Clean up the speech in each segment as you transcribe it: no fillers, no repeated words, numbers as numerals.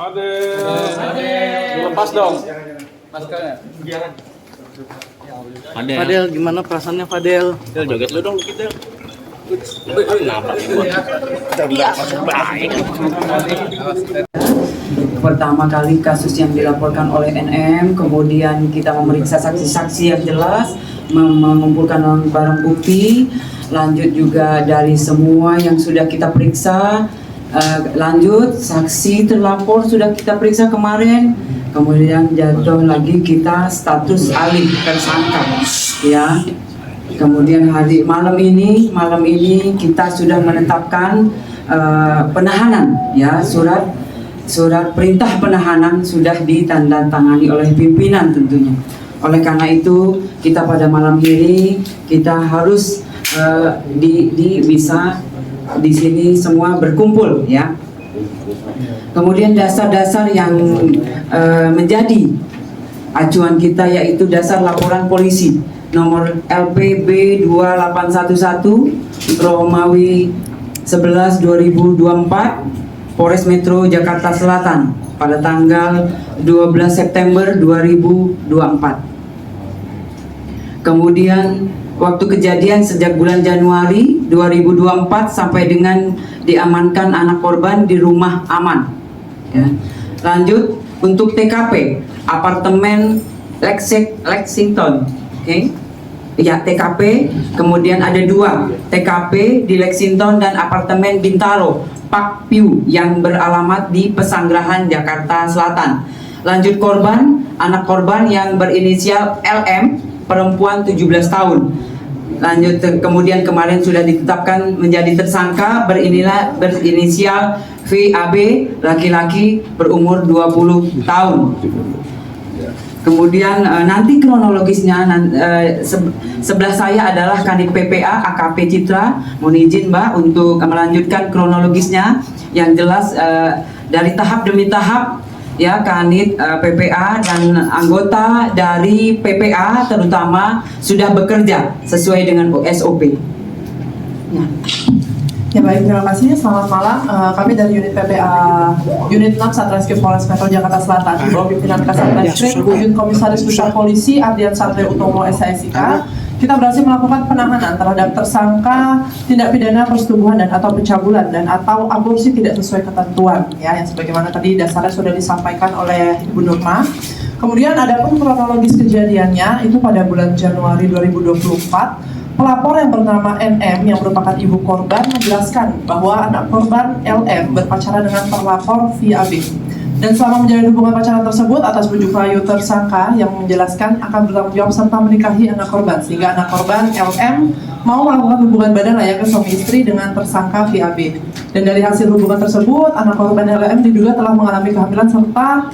Fadel. Lepas dong. Maskernya. Fadel, gimana perasaannya Fadel? Del, joget lu dong dikit, Del. Pertama kali kasus yang dilaporkan oleh NM, kemudian kita memeriksa saksi-saksi yang jelas, mengumpulkan barang bukti, lanjut juga dari semua yang sudah kita periksa, lanjut saksi terlapor sudah kita periksa kemarin, kemudian jatuh lagi kita status alih tersangka, ya. Kemudian malam ini kita sudah menetapkan penahanan, ya, surat perintah penahanan sudah ditandatangani oleh pimpinan tentunya. Oleh karena itu kita pada malam ini kita harus bisa di sini semua berkumpul, ya. Kemudian dasar-dasar yang menjadi acuan kita yaitu dasar laporan polisi nomor LPB 2811 Romawi 11 2024 Polres Metro Jakarta Selatan pada tanggal 12 September 2024. Kemudian waktu kejadian sejak bulan Januari 2024 sampai dengan diamankan anak korban di rumah aman, ya. Lanjut untuk TKP apartemen Lexington, oke? Ya, TKP, kemudian ada 2 TKP di Lexington dan apartemen Bintaro Park View yang beralamat di Pesanggerahan Jakarta Selatan. Lanjut korban, anak korban yang berinisial LM, perempuan 17 tahun. Lanjut kemudian kemarin sudah ditetapkan menjadi tersangka berinisial VAB, laki-laki berumur 20 tahun. Kemudian nanti kronologisnya sebelah saya adalah Kanit PPA AKP Citra. Mohon izin Mbak untuk melanjutkan kronologisnya yang jelas dari tahap demi tahap, ya. Kanit PPA dan anggota dari PPA terutama sudah bekerja sesuai dengan SOP. Ya. Ya baik, terima kasih. Selamat malam. Kami dari unit PPA Unit 6 Satreskrim Polres Metro Jakarta Selatan di bawah pimpinan Kasatreskrim Unit Komisaris Besar Polisi Ardian Satrio Utomo SIK. Kita berhasil melakukan penahanan terhadap tersangka tindak pidana persetubuhan dan atau pencabulan dan atau aborsi tidak sesuai ketentuan, ya, yang sebagaimana tadi dasarnya sudah disampaikan oleh Ibu Nurma. Kemudian ada pun kronologis kejadiannya itu pada bulan Januari 2024. Pelapor yang bernama NM yang merupakan ibu korban menjelaskan bahwa anak korban LM berpacaran dengan terlapor VAB. Dan selama menjalin hubungan pacaran tersebut atas bujuk rayu tersangka yang menjelaskan akan bertanggung jawab serta menikahi anak korban, sehingga anak korban LM mau melakukan hubungan badan layaknya suami istri dengan tersangka VAB. Dan dari hasil hubungan tersebut, anak korban LM diduga telah mengalami kehamilan serta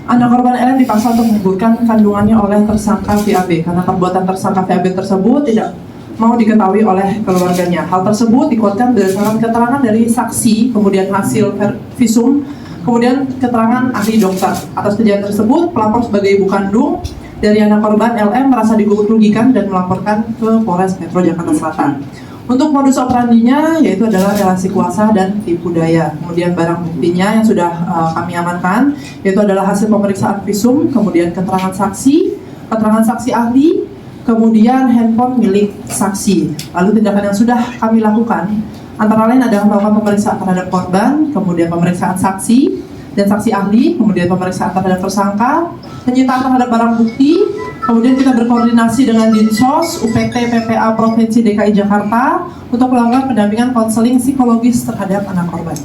anak korban LM dipaksa untuk menggugurkan kandungannya oleh tersangka VAB karena perbuatan tersangka VAB tersebut tidak mau diketahui oleh keluarganya. Hal tersebut dikuatkan berdasarkan keterangan dari saksi, kemudian hasil visum, kemudian keterangan ahli dokter. Atas kejadian tersebut, pelapor sebagai ibu kandung dari anak korban LM merasa dirugikan dan melaporkan ke Polres Metro Jakarta Selatan. Untuk modus operandinya yaitu adalah relasi kuasa dan tipu daya. Kemudian barang buktinya yang sudah kami amankan yaitu adalah hasil pemeriksaan visum, kemudian keterangan saksi ahli, kemudian handphone milik saksi. Lalu tindakan yang sudah kami lakukan antara lain adalah melakukan pemeriksaan terhadap korban, kemudian pemeriksaan saksi dan saksi ahli, kemudian pemeriksaan terhadap tersangka, penyitaan terhadap barang bukti, kemudian kita berkoordinasi dengan Dinsos, UPT, PPA Provinsi DKI Jakarta untuk melakukan pendampingan konseling psikologis terhadap anak korban.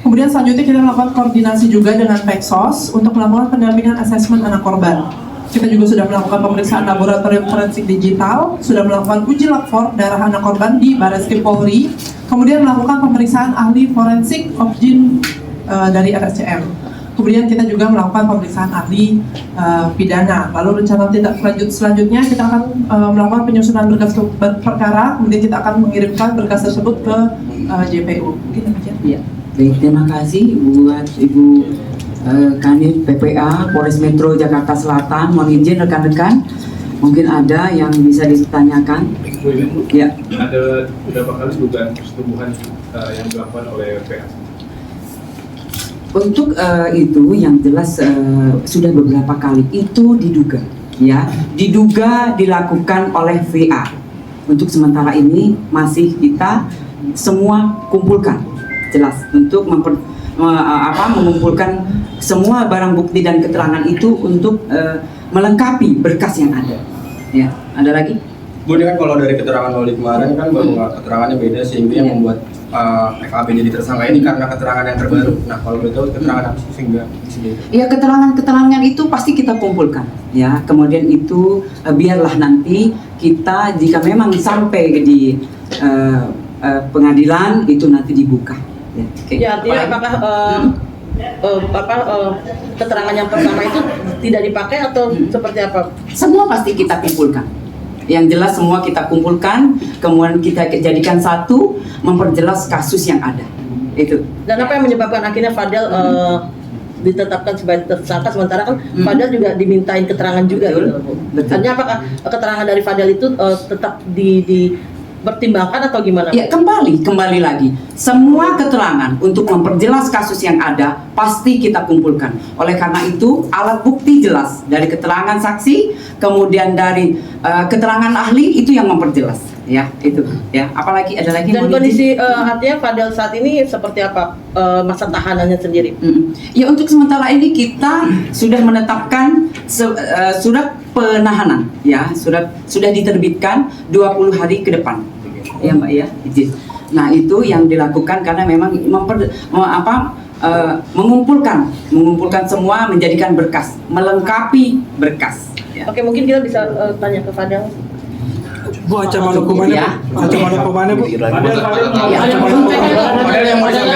Kemudian selanjutnya kita melakukan koordinasi juga dengan Peksos untuk melakukan pendampingan asesmen anak korban. Kita juga sudah melakukan pemeriksaan laboratorium forensik digital, sudah melakukan uji lapor darah anak korban di Barreskrim Polri, kemudian melakukan pemeriksaan ahli forensik objin dari RSCM. Kemudian kita juga melakukan pemeriksaan ahli pidana. Lalu rencana tindak lanjut selanjutnya kita akan melakukan penyusunan berkas perkara, kemudian kita akan mengirimkan berkas tersebut ke JPU. Ya. Baik, terima kasih buat Ibu Kanit PPA Polres Metro Jakarta Selatan. Mohon izin rekan-rekan, mungkin ada yang bisa ditanyakan. Ya. Ada berapa kali dugaan persetubuhan yang dilakukan oleh PA? Untuk itu yang jelas sudah beberapa kali itu diduga, ya, diduga dilakukan oleh VA. Untuk sementara ini masih kita semua kumpulkan, jelas untuk mengumpulkan semua barang bukti dan keterangan itu untuk melengkapi berkas yang ada. Ya, ada lagi? Bu, ini kan kalau dari keterangan Wali kemarin kan bahwa keterangannya beda sehingga yang membuat FAB jadi tersangka ini karena keterangan yang terbaru. Nah, kalau betul keterangan apa sih sehingga bisa beda? Ya, keterangan-keterangan itu pasti kita kumpulkan, ya. Kemudian itu biarlah nanti kita jika memang sampai di pengadilan itu nanti dibuka. Ya, Ya, artinya apakah keterangan yang pertama itu tidak dipakai atau seperti apa? Semua pasti kita kumpulkan. Yang jelas semua kita kumpulkan, kemudian kita jadikan satu, memperjelas kasus yang ada. Itu. Dan apa yang menyebabkan akhirnya Fadel ditetapkan sebagai tersangka sementara kan Fadel juga dimintain keterangan juga gitu. Betul. Artinya apakah keterangan dari Fadel itu tetap dipertimbangkan atau gimana? Ya, kembali lagi. Semua keterangan untuk memperjelas kasus yang ada pasti kita kumpulkan. Oleh karena itu, alat bukti jelas dari keterangan saksi, kemudian dari keterangan ahli itu yang memperjelas. Ya, itu. Ya, apalagi ada lagi. Dan kondisi artinya Fadel saat ini seperti apa masa tahanannya sendiri? Ya, untuk sementara ini kita sudah menetapkan surat penahanan, ya, sudah diterbitkan 20 hari ke depan. Ya, Mbak, ya, izin. Nah, itu yang dilakukan karena memang mengumpulkan semua, menjadikan berkas, melengkapi berkas. Ya. Oke, mungkin kita bisa tanya ke Fadel. Bu, ancaman hukumannya, Ya. Bu? Ancaman hukumannya, Bu? Ya, Ada yang mau disampaikan?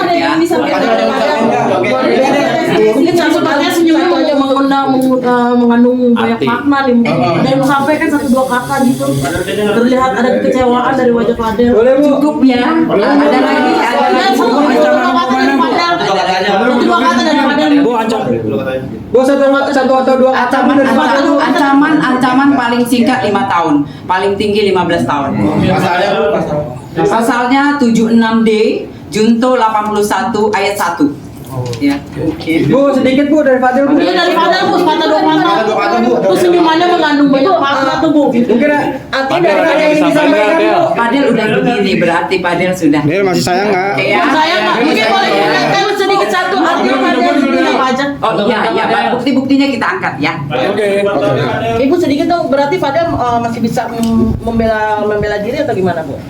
Ada yang disampaikan oleh Fadel. Mungkin satu-satunya senyumnya mengandung banyak makna nih. Dan menyampaikan 1-2 kata gitu. Terlihat ada kekecewaan dari wajah Fadel. cukup ya. Ada lagi, ada lagi. Satu-dua kata dari Fadel. Satu-dua kata dari Fadel. Bu, ancaman. Bu, satu atau dua Ancaman paling singkat 5 tahun, paling tinggi 15 tahun. Pasalnya Bu, Pasalnya 76D, Junto 81 ayat 1. Ya. Bu, sedikit Bu dari Fadil Bu. Iya dari Fadel Bu, dua kata. Bu senyumannya mengandung banyak makna tuh Bu. Mungkin Artinya dari Fadel yang ingin disampaikan Bu. Padel udah begini, berarti Padel sudah. Dia masih sayang nggak? Ya. Saya Pak, mungkin boleh dikatakan sedikit satu artinya Fadel sendiri apa aja. Oh iya, bukti-buktinya kita angkat ya. Ibu sedikit dong, berarti Fadel masih bisa membela diri atau gimana Bu?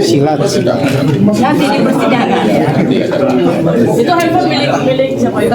Silat. Nanti di persidangan ya. Itu handphone milik siapa itu?